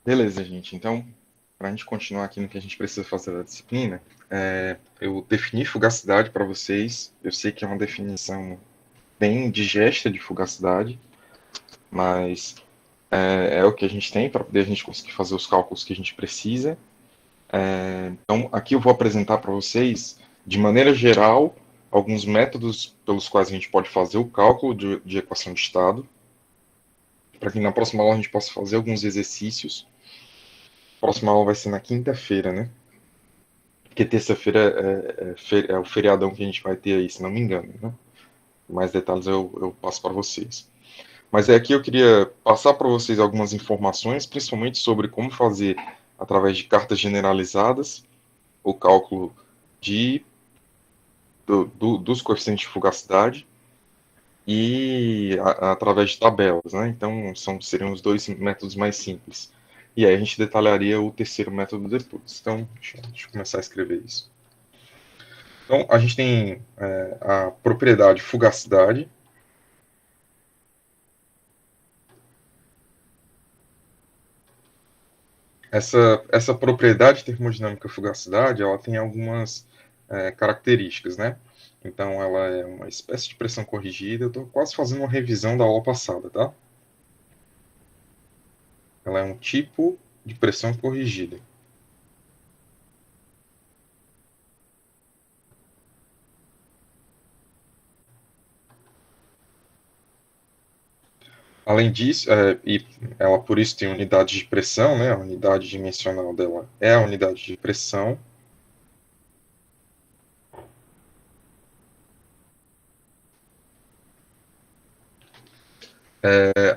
Beleza, gente. Então, para a gente continuar aqui no que a gente precisa fazer da disciplina, eu defini fugacidade para vocês. Eu sei que é uma definição bem digesta de fugacidade, mas é o que a gente tem para poder a gente conseguir fazer os cálculos que a gente precisa. Então, aqui eu vou apresentar para vocês, de maneira geral, alguns métodos pelos quais a gente pode fazer o cálculo de equação de estado, para que na próxima aula a gente possa fazer alguns exercícios. A próxima aula vai ser na quinta-feira, né? Porque terça-feira é o feriadão que a gente vai ter aí, se não me engano, né? Mais detalhes eu passo para vocês. Mas aqui eu queria passar para vocês algumas informações, principalmente sobre como fazer, através de cartas generalizadas, o cálculo de, dos coeficientes de fugacidade e através de tabelas, né? Então, seriam os dois métodos mais simples. E aí a gente detalharia o terceiro método depois. Então, deixa eu começar a escrever isso. Então, a gente tem a propriedade fugacidade. Essa propriedade termodinâmica fugacidade, ela tem algumas características, né? Então, ela é uma espécie de pressão corrigida. Eu estou quase fazendo uma revisão da aula passada, tá? Ela é um tipo de pressão corrigida. Além disso, e ela por isso tem unidade de pressão, né? A unidade dimensional dela é a unidade de pressão.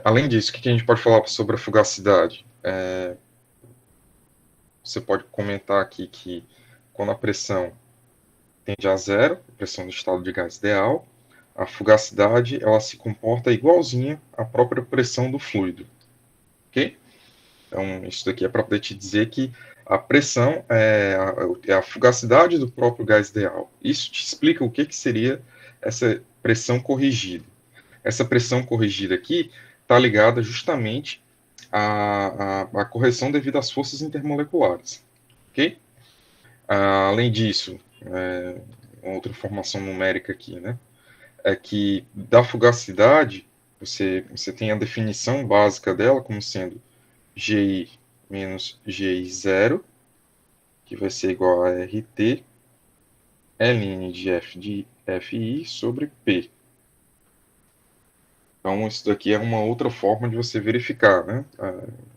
Além disso, o que a gente pode falar sobre a fugacidade? Você pode comentar aqui que quando a pressão tende a zero, a pressão do estado de gás ideal, a fugacidade ela se comporta igualzinha à própria pressão do fluido, ok? Então, isso daqui é para poder te dizer que a pressão é a fugacidade do próprio gás ideal. Isso te explica o que seria essa pressão corrigida. Essa pressão corrigida aqui está ligada justamente à correção devido às forças intermoleculares, ok? Além disso, outra informação numérica aqui, né? É que da fugacidade, você tem a definição básica dela como sendo GI menos GI zero, que vai ser igual a RT, ln de FI sobre P. Então, isso daqui é uma outra forma de você verificar, né?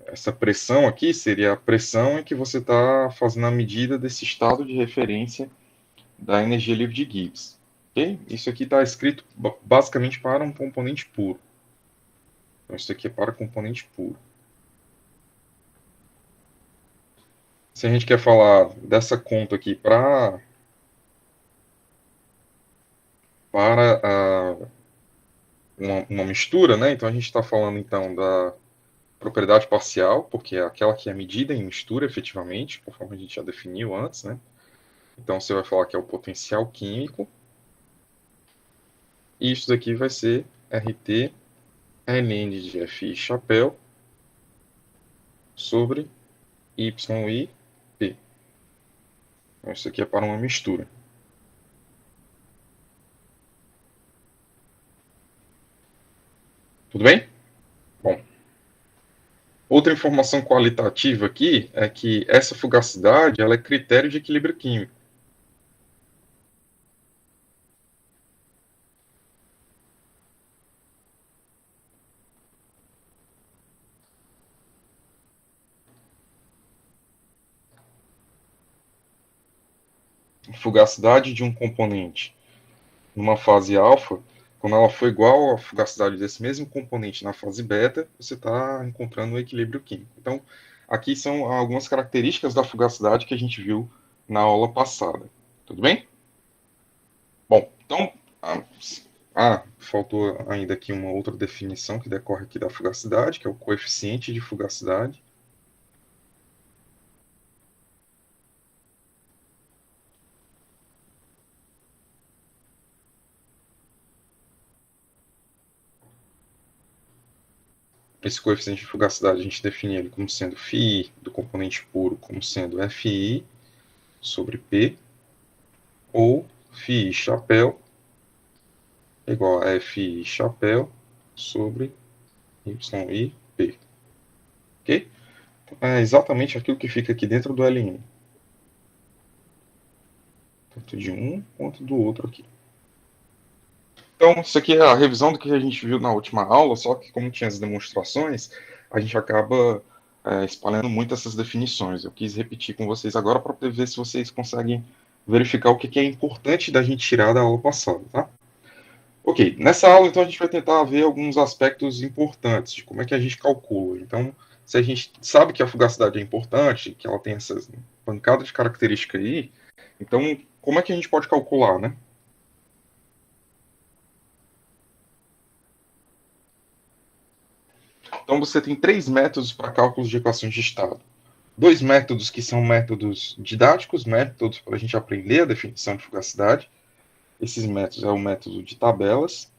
Essa pressão aqui seria a pressão em que você está fazendo a medida desse estado de referência da energia livre de Gibbs. Okay? Isso aqui está escrito basicamente para um componente puro. Então, isso aqui é para componente puro. Se a gente quer falar dessa conta aqui para uma mistura, né? Então a gente está falando então da propriedade parcial, porque é aquela que é medida em mistura efetivamente, conforme a gente já definiu antes, né? Então você vai falar que é o potencial químico. E isso daqui vai ser RT ln de FI chapéu sobre YI P. Então isso aqui é para uma mistura. Tudo bem? Bom, outra informação qualitativa aqui é que essa fugacidade ela é critério de equilíbrio químico. Fugacidade de um componente numa fase alfa, quando ela for igual à fugacidade desse mesmo componente na fase beta, você está encontrando um equilíbrio químico. Então, aqui são algumas características da fugacidade que a gente viu na aula passada. Tudo bem? Bom, então, faltou ainda aqui uma outra definição que decorre aqui da fugacidade, que é o coeficiente de fugacidade. esse coeficiente de fugacidade a gente define ele como sendo φi do componente puro como sendo Fi sobre P, ou φi chapéu igual a Fi chapéu sobre YI P. Ok? É exatamente aquilo que fica aqui dentro do Ln. Tanto de um quanto do outro aqui. Então, isso aqui é a revisão do que a gente viu na última aula, só que como tinha as demonstrações, a gente acaba espalhando muito essas definições. Eu quis repetir com vocês agora para poder ver se vocês conseguem verificar o que é importante da gente tirar da aula passada, tá? Ok, nessa aula, então, a gente vai tentar ver alguns aspectos importantes de como é que a gente calcula. Então, se a gente sabe que a fugacidade é importante, que ela tem essas pancadas de característica aí, então, como é que a gente pode calcular, né? Então, você tem três métodos para cálculos de equações de estado. Dois métodos que são métodos didáticos, métodos para a gente aprender a definição de fugacidade. Esses métodos é o método de tabelas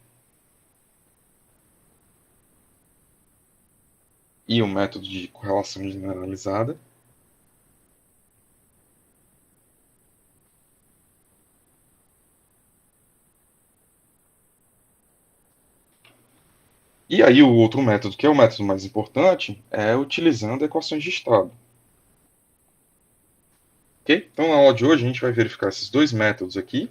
e o método de correlação generalizada. E aí o outro método, que é o método mais importante, é utilizando equações de estado. Ok? Então, na aula de hoje, a gente vai verificar esses dois métodos aqui.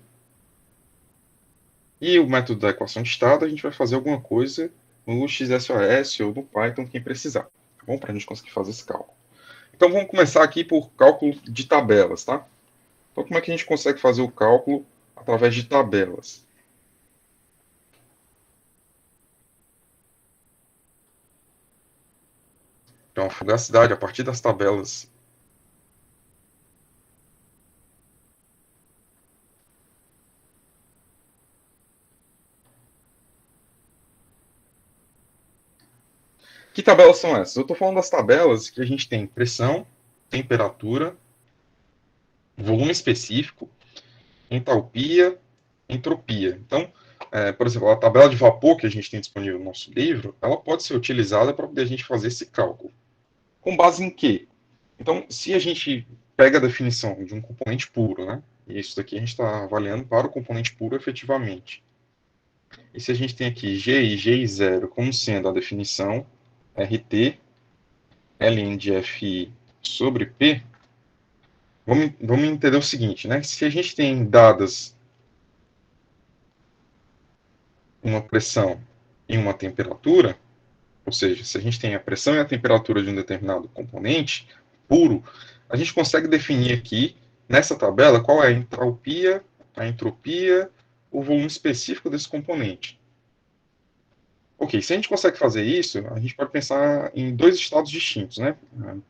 E o método da equação de estado, a gente vai fazer alguma coisa no XSOS ou no Python, quem precisar. Tá bom? Para a gente conseguir fazer esse cálculo. Então, vamos começar aqui por cálculo de tabelas, tá? Então, como é que a gente consegue fazer o cálculo através de tabelas? Então, a fugacidade, a partir das tabelas. Que tabelas são essas? Eu estou falando das tabelas que a gente tem pressão, temperatura, volume específico, entalpia, entropia. Então, por exemplo, a tabela de vapor que a gente tem disponível no nosso livro, ela pode ser utilizada para poder a gente fazer esse cálculo. Com base em quê? Então, se a gente pega a definição de um componente puro, né? E isso daqui a gente está avaliando para o componente puro efetivamente. E se a gente tem aqui G e Gi0 como sendo a definição, RT, ln de Fi sobre P, vamos entender o seguinte, né? Se a gente tem dadas uma pressão e uma temperatura, ou seja, se a gente tem a pressão e a temperatura de um determinado componente puro, a gente consegue definir aqui, nessa tabela, qual é a entalpia, a entropia, o volume específico desse componente. Ok, se a gente consegue fazer isso, a gente pode pensar em dois estados distintos, né?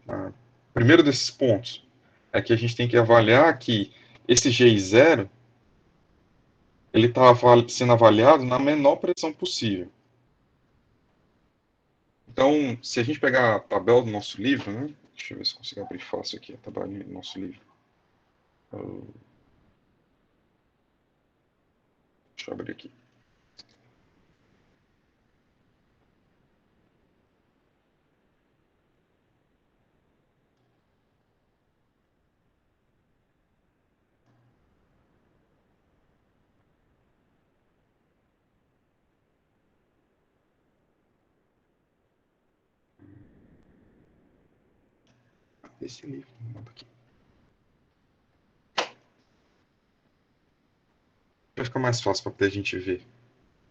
O primeiro desses pontos é que a gente tem que avaliar que esse GI0 ele está sendo avaliado na menor pressão possível. Então, se a gente pegar a tabela do nosso livro, né? Deixa eu ver se consigo abrir fácil aqui a tabela do nosso livro. Deixa eu abrir aqui. Esse livro, aqui. Vai ficar mais fácil para poder a gente ver.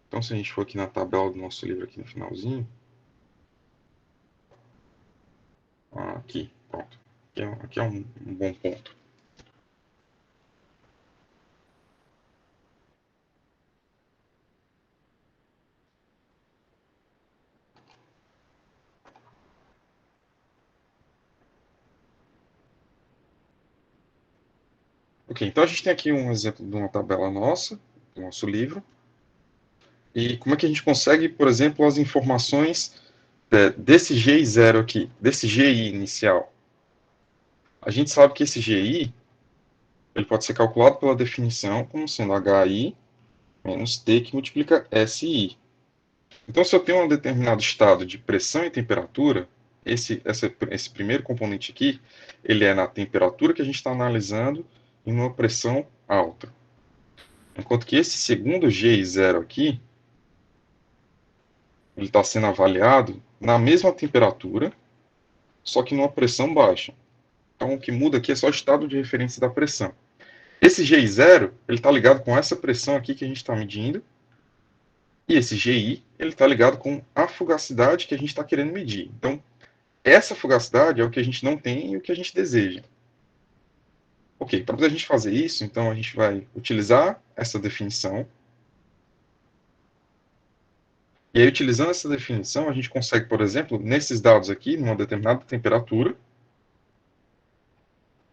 Então, se a gente for aqui na tabela do nosso livro, aqui no finalzinho. Aqui, pronto. Aqui é um bom ponto. Ok, então a gente tem aqui um exemplo de uma tabela nossa, do nosso livro. E como é que a gente consegue, por exemplo, as informações desse GI0 aqui, desse GI inicial? A gente sabe que esse GI ele pode ser calculado pela definição como sendo HI menos T que multiplica SI. Então, se eu tenho um determinado estado de pressão e temperatura, esse primeiro componente aqui, ele é na temperatura que a gente está analisando e numa pressão alta. Enquanto que esse segundo GI0 aqui, ele está sendo avaliado na mesma temperatura, só que numa pressão baixa. Então, o que muda aqui é só o estado de referência da pressão. Esse GI0, ele está ligado com essa pressão aqui que a gente está medindo, e esse GI, ele está ligado com a fugacidade que a gente está querendo medir. Então, essa fugacidade é o que a gente não tem e o que a gente deseja. Ok, para a gente fazer isso, então a gente vai utilizar essa definição. E aí, utilizando essa definição, a gente consegue, por exemplo, nesses dados aqui, numa determinada temperatura,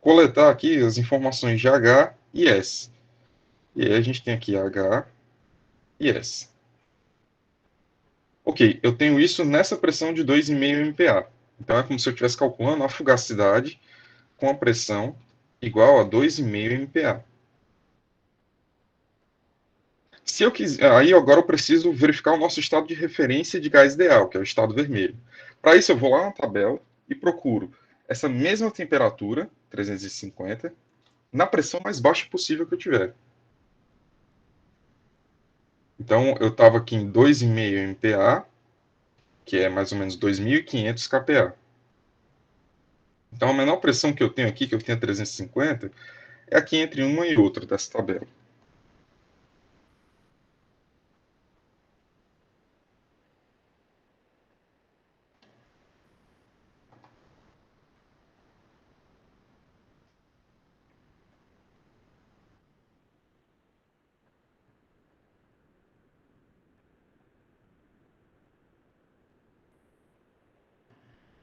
coletar aqui as informações de H e S. E aí a gente tem aqui H e S. Ok, eu tenho isso nessa pressão de 2,5 MPa. Então é como se eu estivesse calculando a fugacidade com a pressão igual a 2,5 MPa. Se eu quiser, aí agora eu preciso verificar o nosso estado de referência de gás ideal, que é o estado vermelho. Para isso eu vou lá na tabela e procuro essa mesma temperatura, 350, na pressão mais baixa possível que eu tiver. Então eu estava aqui em 2,5 MPa, que é mais ou menos 2.500 kPa. Então a menor pressão que eu tenho aqui, que eu tenho 350, é aqui entre uma e outra dessa tabela.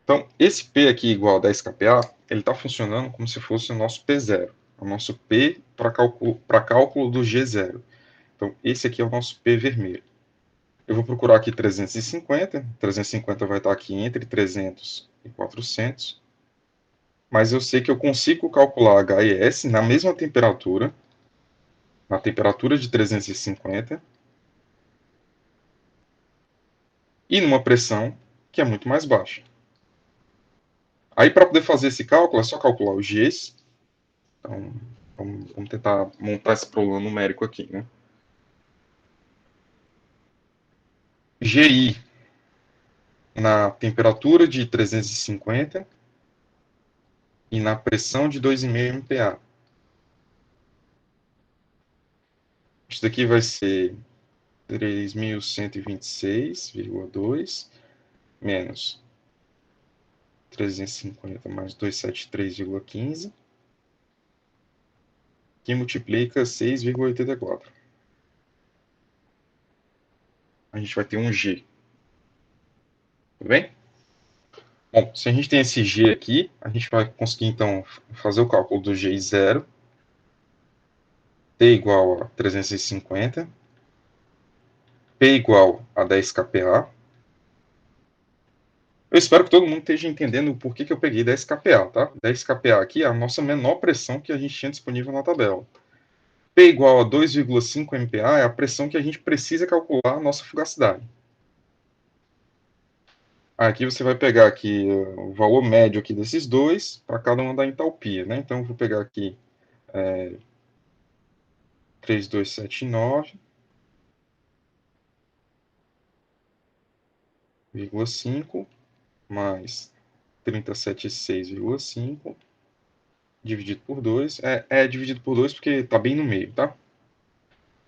Então, esse P aqui igual a 10 kPa, ele está funcionando como se fosse o nosso P0, o nosso P para cálculo do G0. Então, esse aqui é o nosso P vermelho. Eu vou procurar aqui 350, 350 vai estar aqui entre 300 e 400, mas eu sei que eu consigo calcular H e S na mesma temperatura, na temperatura de 350, e numa pressão que é muito mais baixa. Aí, para poder fazer esse cálculo, é só calcular os Gs. Então, vamos tentar montar esse problema numérico aqui, né? GI na temperatura de 350 e na pressão de 2,5 MPa. Isso daqui vai ser 3.126,2 menos 350 mais 273,15, que multiplica 6,84. A gente vai ter um G. Tudo bem? Bom, se a gente tem esse G aqui, a gente vai conseguir, então, fazer o cálculo do G0, T igual a 350, P igual a 10 kPa. Eu espero que todo mundo esteja entendendo por que eu peguei 10 kPa, tá? 10 kPa aqui é a nossa menor pressão que a gente tinha disponível na tabela. P igual a 2,5 MPa é a pressão que a gente precisa calcular a nossa fugacidade. Aqui você vai pegar aqui o valor médio aqui desses dois para cada uma da entalpia, né? Então eu vou pegar aqui 3279,5 mais 376,5 dividido por 2. É dividido por 2 porque está bem no meio, tá?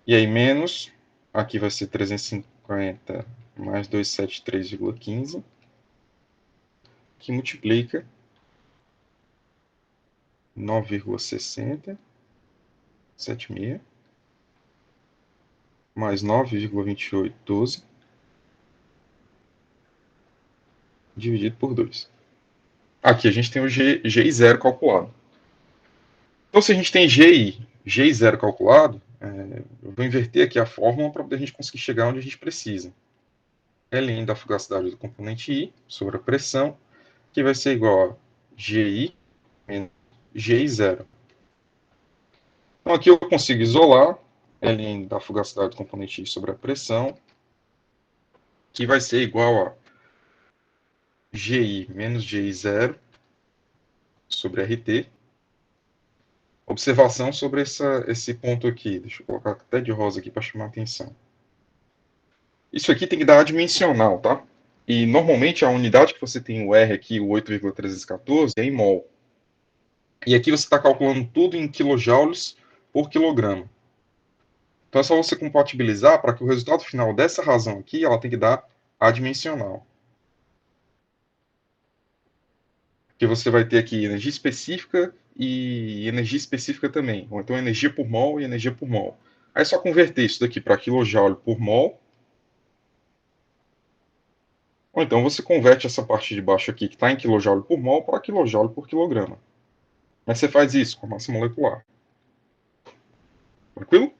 E aí menos, aqui vai ser 350 mais 273,15, que multiplica 9,60, 76, mais 9,2812, dividido por 2. Aqui a gente tem o GI0 calculado. Então, se a gente tem GI0 calculado, eu vou inverter aqui a fórmula para a gente conseguir chegar onde a gente precisa. Ln da fugacidade do componente I sobre a pressão, que vai ser igual a GI menos GI0. Então, aqui eu consigo isolar Ln da fugacidade do componente I sobre a pressão, que vai ser igual a GI menos GI0 sobre RT. Observação sobre esse ponto aqui. Deixa eu colocar até de rosa aqui para chamar a atenção. Isso aqui tem que dar adimensional, tá? E normalmente a unidade que você tem o R aqui, o 8,314, é em mol. E aqui você está calculando tudo em quilojoules por quilograma. Então é só você compatibilizar para que o resultado final dessa razão aqui, ela tem que dar adimensional. Porque você vai ter aqui energia específica e energia específica também. Ou então energia por mol e energia por mol. Aí é só converter isso daqui para kilojoule por mol. Ou então você converte essa parte de baixo aqui, que está em kJ por mol, para kJ por quilograma. Mas você faz isso com a massa molecular. Tranquilo?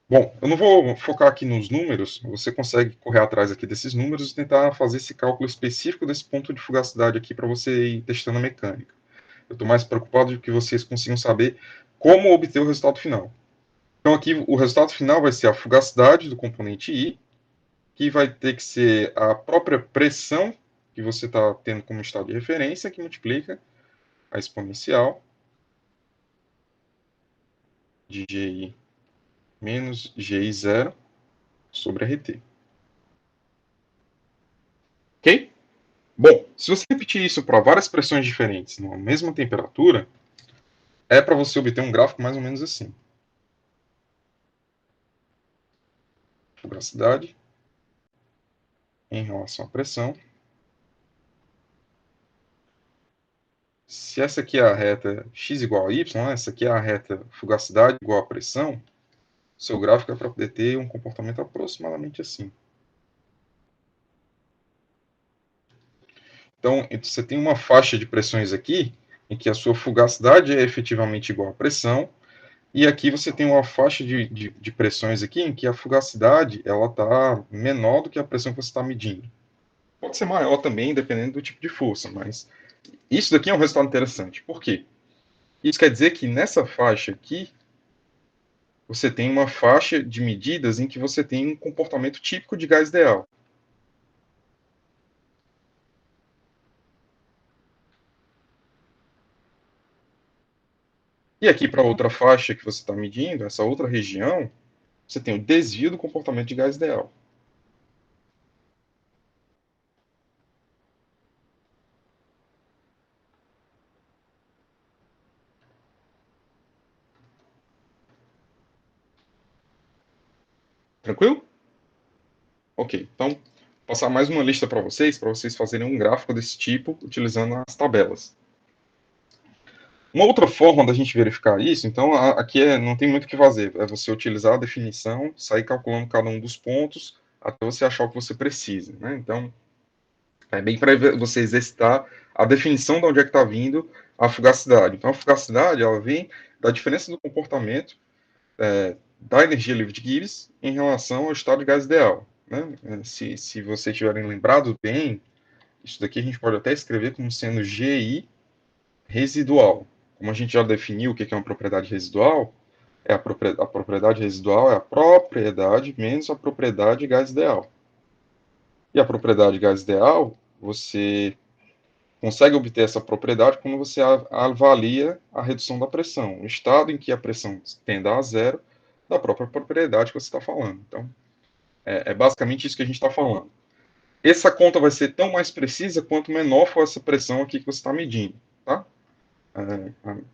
Bom, eu não vou focar aqui nos números, você consegue correr atrás aqui desses números e tentar fazer esse cálculo específico desse ponto de fugacidade aqui para você ir testando a mecânica. Eu estou mais preocupado de que vocês consigam saber como obter o resultado final. Então aqui o resultado final vai ser a fugacidade do componente I, que vai ter que ser a própria pressão que você está tendo como estado de referência, que multiplica a exponencial de GI menos GI0 sobre RT. Ok? Bom, se você repetir isso para várias pressões diferentes na mesma temperatura, é para você obter um gráfico mais ou menos assim. Fugacidade em relação à pressão. Se essa aqui é a reta x igual a y, essa aqui é a reta fugacidade igual a pressão, seu gráfico é para poder ter um comportamento aproximadamente assim. Então, você tem uma faixa de pressões aqui, em que a sua fugacidade é efetivamente igual à pressão, e aqui você tem uma faixa de pressões aqui, em que a fugacidade está menor do que a pressão que você está medindo. Pode ser maior também, dependendo do tipo de força, mas isso daqui é um resultado interessante. Por quê? Isso quer dizer que nessa faixa aqui, você tem uma faixa de medidas em que você tem um comportamento típico de gás ideal. E aqui para outra faixa que você está medindo, essa outra região, você tem o desvio do comportamento de gás ideal. Tranquilo? Ok, então passar mais uma lista para vocês fazerem um gráfico desse tipo utilizando as tabelas. Uma outra forma da gente verificar isso, então aqui não tem muito o que fazer, é você utilizar a definição, sair calculando cada um dos pontos até você achar o que você precisa, né? Então, é bem para você exercitar a definição de onde é que está vindo a fugacidade. Então, a fugacidade, ela vem da diferença do comportamento da energia livre de Gibbs em relação ao estado de gás ideal. Né? Se vocês tiverem lembrado bem, isso daqui a gente pode até escrever como sendo GI residual. Como a gente já definiu o que é uma propriedade residual, a propriedade residual é a propriedade menos a propriedade gás ideal. E a propriedade gás ideal, você consegue obter essa propriedade quando você avalia a redução da pressão. O estado em que a pressão tenda a zero, da própria propriedade que você está falando. Então, é basicamente isso que a gente está falando. Essa conta vai ser tão mais precisa quanto menor for essa pressão aqui que você está medindo. Tá?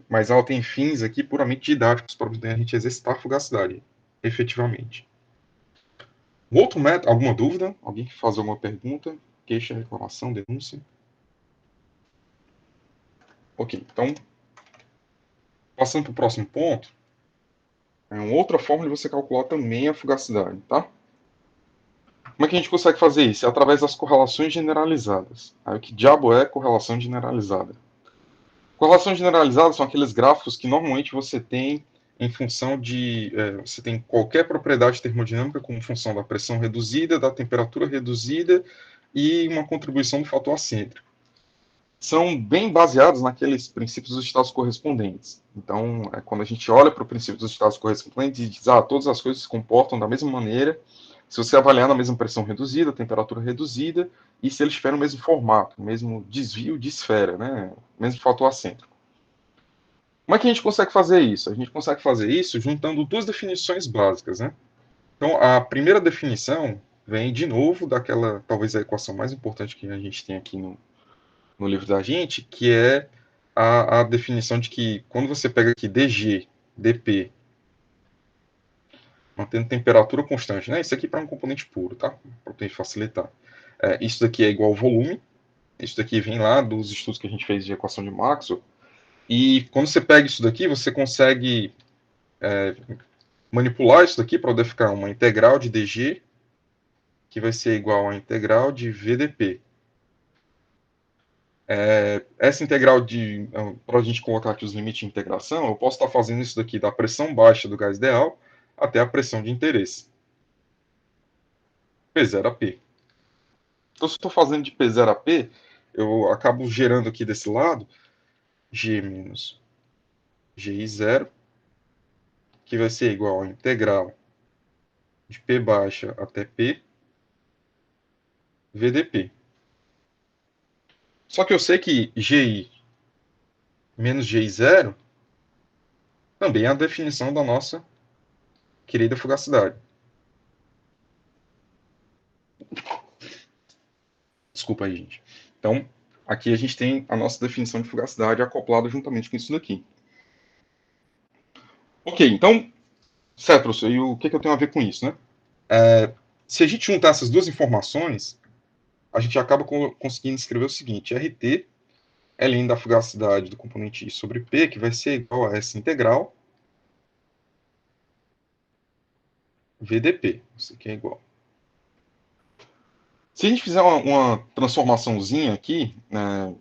Mas ela tem fins aqui puramente didáticos para a gente exercitar a fugacidade, efetivamente. Um outro método, alguma dúvida? Alguém quer fazer alguma pergunta? Queixa, reclamação, denúncia? Ok, então, passando para o próximo ponto, é uma outra forma de você calcular também a fugacidade, tá? Como é que a gente consegue fazer isso? É através das correlações generalizadas. Aí, o que diabo é correlação generalizada? Correlações generalizadas são aqueles gráficos que normalmente você tem em função de... você tem qualquer propriedade termodinâmica como função da pressão reduzida, da temperatura reduzida e uma contribuição do fator acêntrico. São bem baseados naqueles princípios dos estados correspondentes. Então, quando a gente olha para o princípio dos estados correspondentes e diz, todas as coisas se comportam da mesma maneira, se você avaliar na mesma pressão reduzida, temperatura reduzida, e se eles tiverem o mesmo formato, o mesmo desvio de esfera, né? O mesmo fator acêntrico. Como é que a gente consegue fazer isso? A gente consegue fazer isso juntando duas definições básicas, né? Então, a primeira definição vem de novo daquela, talvez a equação mais importante que a gente tem aqui no livro da gente, que é a definição de que quando você pega aqui dg, dp, mantendo temperatura constante, né? Isso aqui para um componente puro, tá? Para poder facilitar. Isso daqui é igual ao volume. Isso daqui vem lá dos estudos que a gente fez de equação de Maxwell. E quando você pega isso daqui, você consegue manipular isso daqui para poder ficar uma integral de dg, que vai ser igual a integral de vdp. Essa integral para a gente colocar aqui os limites de integração, eu posso estar fazendo isso daqui da pressão baixa do gás ideal até a pressão de interesse. P0 a P. Então, se eu estou fazendo de P0 a P, eu acabo gerando aqui desse lado G menos GI0, que vai ser igual a integral de P baixa até P, VDP. Só que eu sei que GI menos GI0 também é a definição da nossa querida fugacidade. Desculpa aí, gente. Então, aqui a gente tem a nossa definição de fugacidade acoplada juntamente com isso daqui. Ok, então, certo, professor, e o que eu tenho a ver com isso, né? Se a gente juntar essas duas informações, a gente acaba conseguindo escrever o seguinte: RT é ln da fugacidade do componente I sobre P, que vai ser igual a essa integral VDP. Isso aqui é igual. Se a gente fizer uma transformaçãozinha aqui, né,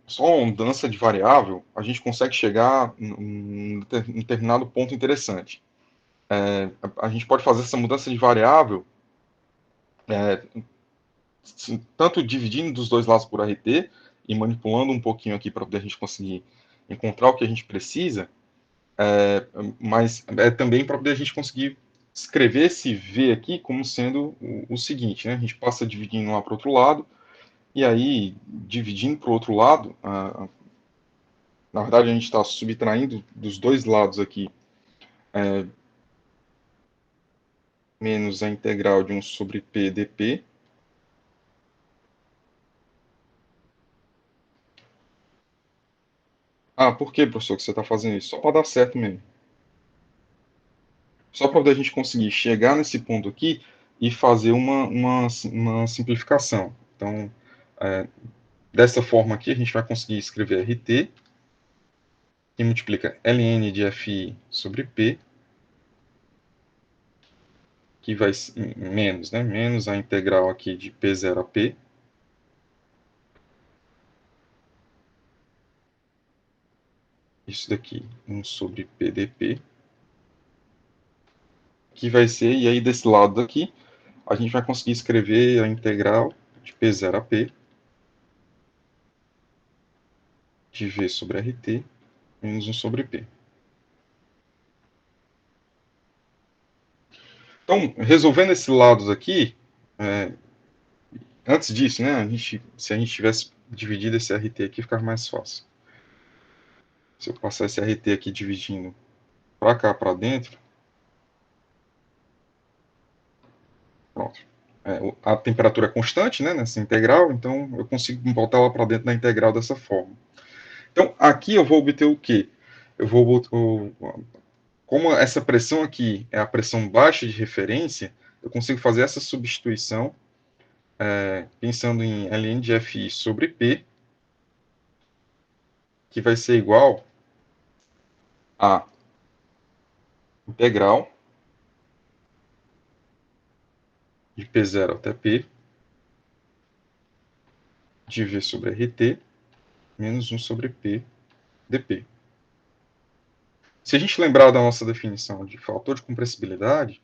só uma mudança de variável, a gente consegue chegar em um determinado ponto interessante. A gente pode fazer essa mudança de variável tanto dividindo dos dois lados por RT e manipulando um pouquinho aqui para poder a gente conseguir encontrar o que a gente precisa, mas também para poder a gente conseguir escrever esse V aqui como sendo o seguinte, né? A gente passa dividindo um para o outro lado, e aí, dividindo para o outro lado, na verdade a gente está subtraindo dos dois lados aqui, menos a integral de 1 sobre P dp. Ah, por que, professor, que você está fazendo isso? Só para dar certo mesmo. Só para a gente conseguir chegar nesse ponto aqui e fazer uma simplificação. Então, dessa forma aqui, a gente vai conseguir escrever RT, que multiplica ln de Fi sobre P, que vai menos, né? Menos a integral aqui de P0 a P. Isso daqui, 1 sobre P dP. Que vai ser, e aí desse lado aqui, a gente vai conseguir escrever a integral de P0 a P de V sobre RT menos 1 sobre P. Então, resolvendo esses lados aqui, antes disso, né, se a gente tivesse dividido esse RT aqui, ficava mais fácil. Se eu passar esse RT aqui dividindo para cá, para dentro, pronto. A temperatura é constante, né, nessa integral, então eu consigo voltar lá para dentro da integral dessa forma. Então, aqui eu vou obter o quê? Eu vou, como essa pressão aqui é a pressão baixa de referência, eu consigo fazer essa substituição pensando em ln de Fi sobre P, que vai ser igual a integral de P0 até P de V sobre RT menos 1 sobre P dP. Se a gente lembrar da nossa definição de fator de compressibilidade,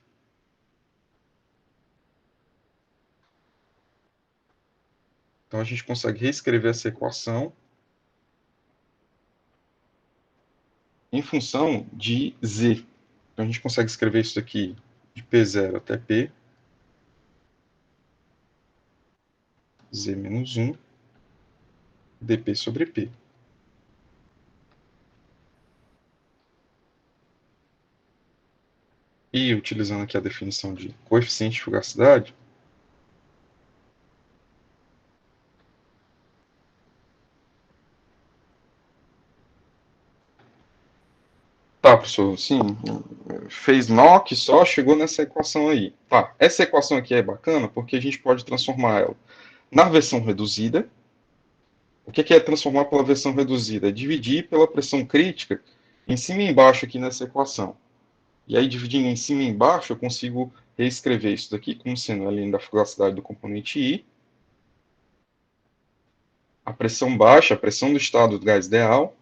então a gente consegue reescrever essa equação em função de Z. Então a gente consegue escrever isso aqui de P0 até P Z menos 1 dp sobre P. E utilizando aqui a definição de coeficiente de fugacidade, tá, professor, sim, fez knock só, chegou nessa equação aí. Tá, essa equação aqui é bacana porque a gente pode transformar ela na versão reduzida. O que é transformar pela versão reduzida? É dividir pela pressão crítica em cima e embaixo aqui nessa equação. E aí, dividindo em cima e embaixo, eu consigo reescrever isso daqui como sendo a linha da fugacidade do componente I, a pressão baixa, a pressão do estado do gás ideal,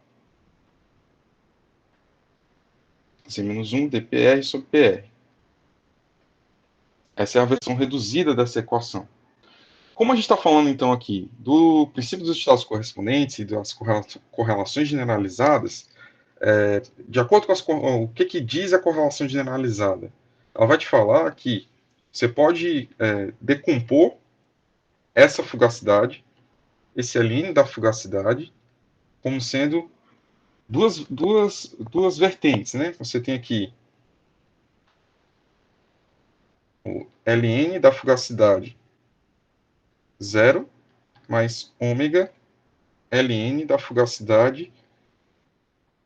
Z-1 dPr sobre PR. Essa é a versão reduzida dessa equação. Como a gente está falando, então, aqui do princípio dos estados correspondentes e das correlações generalizadas, de acordo com o que diz a correlação generalizada? Ela vai te falar que você pode decompor essa fugacidade, esse alinho da fugacidade, como sendo duas vertentes, né? Você tem aqui o ln da fugacidade 0 mais ômega ln da fugacidade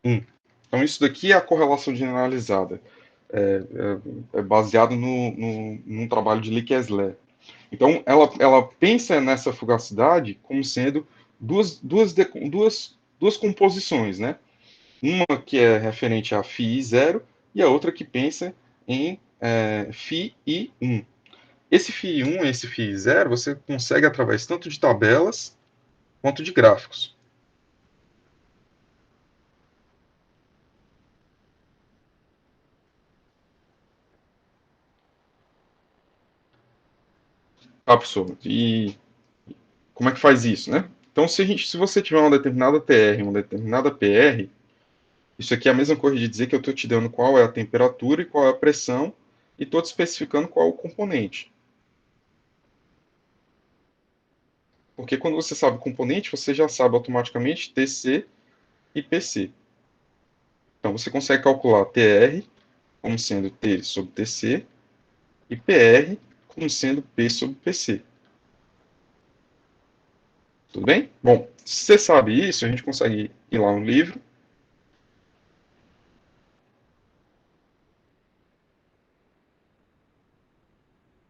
1. Então, isso daqui é a correlação generalizada, baseado num trabalho de Lee Kessler. Então, ela pensa nessa fugacidade como sendo duas composições, né? Uma que é referente a φ0 e a outra que pensa em φi1. Esse φi1 e esse φi0 você consegue através tanto de tabelas quanto de gráficos. Ah, professor, e como é que faz isso, né? Então, se você tiver uma determinada TR, uma determinada PR, isso aqui é a mesma coisa de dizer que eu estou te dando qual é a temperatura e qual é a pressão e estou te especificando qual é o componente. Porque quando você sabe o componente, você já sabe automaticamente TC e PC. Então você consegue calcular TR como sendo T sobre TC e PR como sendo P sobre PC. Tudo bem? Bom, se você sabe isso, a gente consegue ir lá no livro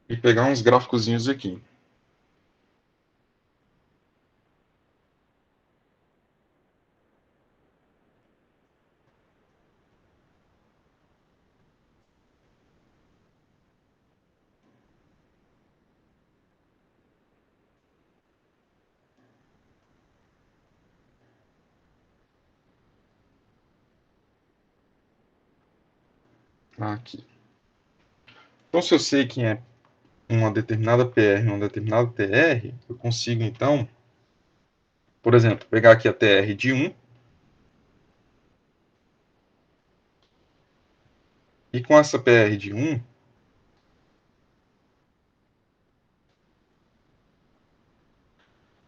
e pegar uns gráficozinhos aqui. Aqui. Então, se eu sei que é uma determinada PR e uma determinada TR, eu consigo, então, por exemplo, pegar aqui a TR de 1 e com essa PR de 1,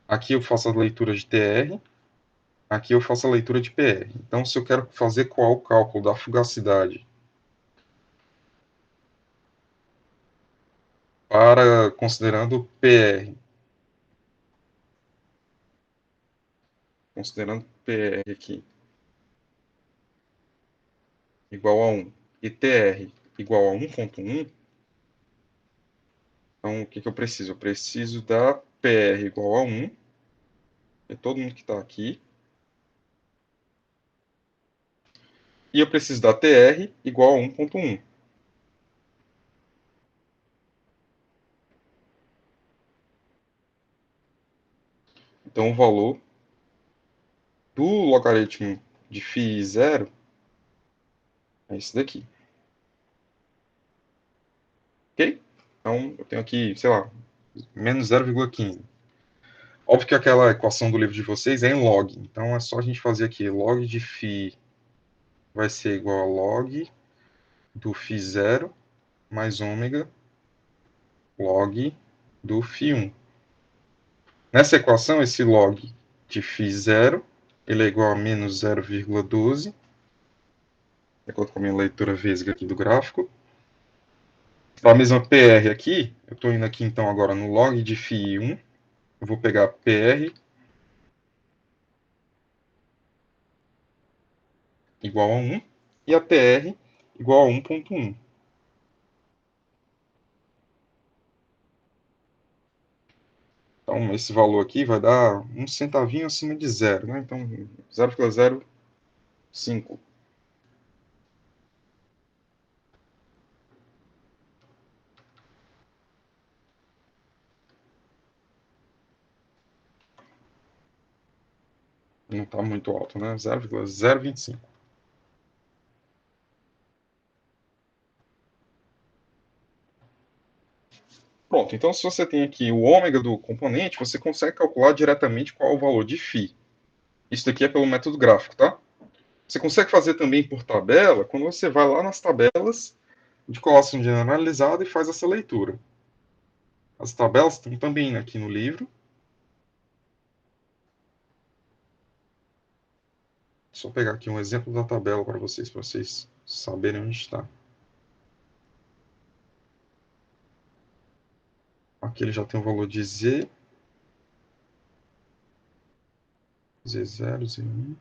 aqui eu faço a leitura de TR, aqui eu faço a leitura de PR. Então, se eu quero fazer qual o cálculo da fugacidade para considerando PR, considerando PR aqui igual a 1 e TR igual a 1.1, então o que eu preciso? Eu preciso da PR igual a 1, é todo mundo que está aqui, e eu preciso da TR igual a 1.1. Então o valor do logaritmo de φ0 é esse daqui. Ok? Então eu tenho aqui, sei lá, menos 0,15. Óbvio que aquela equação do livro de vocês é em log, então é só a gente fazer aqui, log de φ vai ser igual a log do φ0 mais ômega log do φ1. Nessa equação, esse log de φ0, ele é igual a menos 0,12, de acordo com a minha leitura vesga aqui do gráfico. Para a mesma PR aqui, eu estou indo aqui então agora no log de φ1, eu vou pegar PR igual a 1 e a PR igual a 1,1. Então, esse valor aqui vai dar um centavinho acima de zero, né? Então, 0,05. Não está muito alto, né? 0,025. Pronto, então se você tem aqui o ômega do componente, você consegue calcular diretamente qual é o valor de φ. Isso daqui é pelo método gráfico, tá? Você consegue fazer também por tabela, quando você vai lá nas tabelas de correlação generalizada e faz essa leitura. As tabelas estão também aqui no livro. Só pegar aqui um exemplo da tabela para vocês saberem onde está. Aqui ele já tem o valor de Z, Z0, Z1.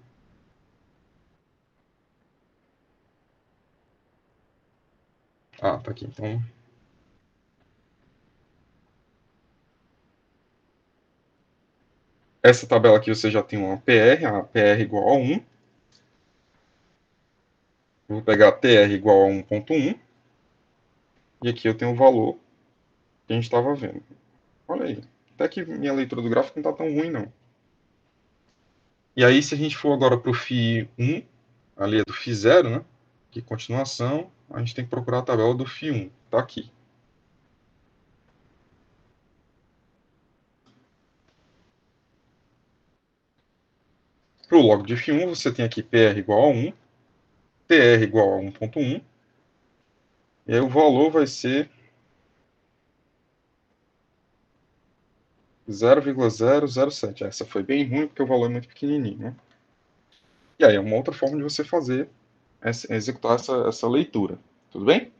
Ah, tá aqui. Então, essa tabela aqui você já tem uma PR, a PR igual a 1. Eu vou pegar a TR igual a 1,1. E aqui eu tenho o valor que a gente estava vendo. Olha aí. Até que minha leitura do gráfico não está tão ruim, não. E aí, se a gente for agora para o φ1, ali é do φ0, né? Que continuação, a gente tem que procurar a tabela do φ1. Está aqui. Para o log de φ1, você tem aqui PR igual a 1, TR igual a 1,1, e aí o valor vai ser 0,007. Essa foi bem ruim, porque o valor é muito pequenininho, né? E aí é uma outra forma de você fazer, executar essa leitura. Tudo bem?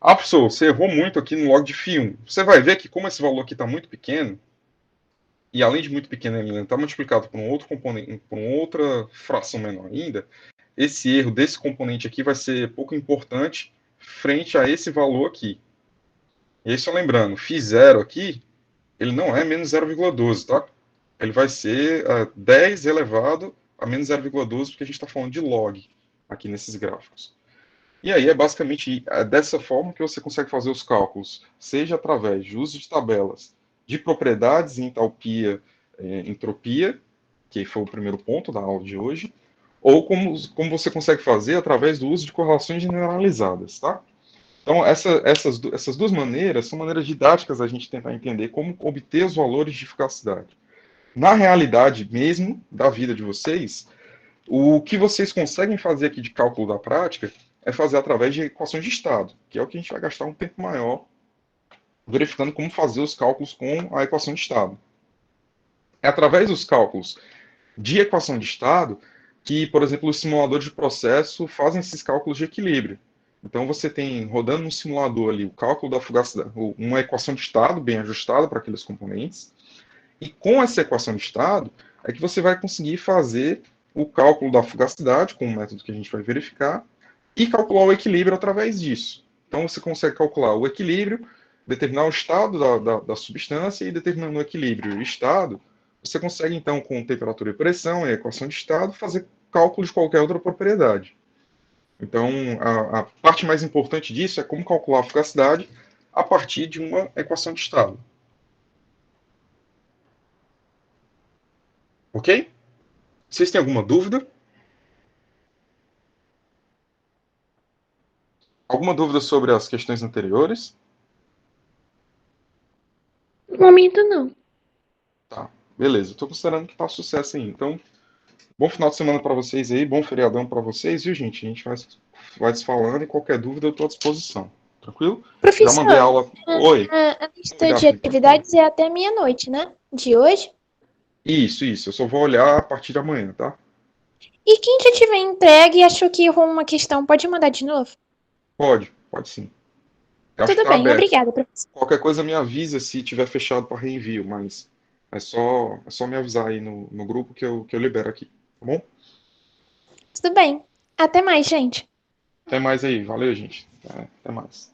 Ah, professor, você errou muito aqui no log de φ1. Você vai ver que como esse valor aqui está muito pequeno, e além de muito pequeno, ele está multiplicado por um outro componente, por uma outra fração menor ainda, esse erro desse componente aqui vai ser pouco importante frente a esse valor aqui. E aí, só lembrando, φ0 aqui, ele não é menos 0,12, tá? Ele vai ser 10 elevado a menos 0,12, porque a gente está falando de log aqui nesses gráficos. E aí é basicamente dessa forma que você consegue fazer os cálculos, seja através de uso de tabelas de propriedades, entalpia, entropia, que foi o primeiro ponto da aula de hoje, ou como você consegue fazer através do uso de correlações generalizadas, tá? Então, essas duas maneiras são maneiras didáticas a gente tentar entender como obter os valores de eficacidade. Na realidade mesmo da vida de vocês, o que vocês conseguem fazer aqui de cálculo da prática é fazer através de equações de estado, que é o que a gente vai gastar um tempo maior verificando como fazer os cálculos com a equação de estado. É através dos cálculos de equação de estado que, por exemplo, os simuladores de processo fazem esses cálculos de equilíbrio. Então você tem rodando no simulador ali o cálculo da fugacidade, uma equação de estado bem ajustada para aqueles componentes, e com essa equação de estado é que você vai conseguir fazer o cálculo da fugacidade, com o método que a gente vai verificar, e calcular o equilíbrio através disso. Então você consegue calcular o equilíbrio, determinar o estado da substância, e determinando o equilíbrio e o estado, você consegue então, com temperatura e pressão e a equação de estado, fazer cálculo de qualquer outra propriedade. Então, a parte mais importante disso é como calcular a fugacidade a partir de uma equação de estado. Ok? Vocês têm alguma dúvida? Alguma dúvida sobre as questões anteriores? No momento, não. Tá, beleza. Estou considerando que está sucesso aí. Então, bom final de semana para vocês aí, bom feriadão para vocês, viu, gente? A gente vai se falando e qualquer dúvida eu estou à disposição. Tranquilo? Já mandei Professor, aula. Oi, a oi, lista de Daphne, pode falar. atividades é até meia-noite, né? De hoje? Isso. Eu só vou olhar a partir de amanhã, tá? E quem já tiver entregue e achou que errou uma questão, pode mandar de novo? Pode sim. Eu acho que Tudo tá bem, aberto. obrigada, professor. Qualquer coisa me avisa se tiver fechado para reenvio, mas é só me avisar aí no grupo que eu libero aqui, tá bom? Tudo bem. Até mais, gente. Até mais aí. Valeu, gente. Até mais.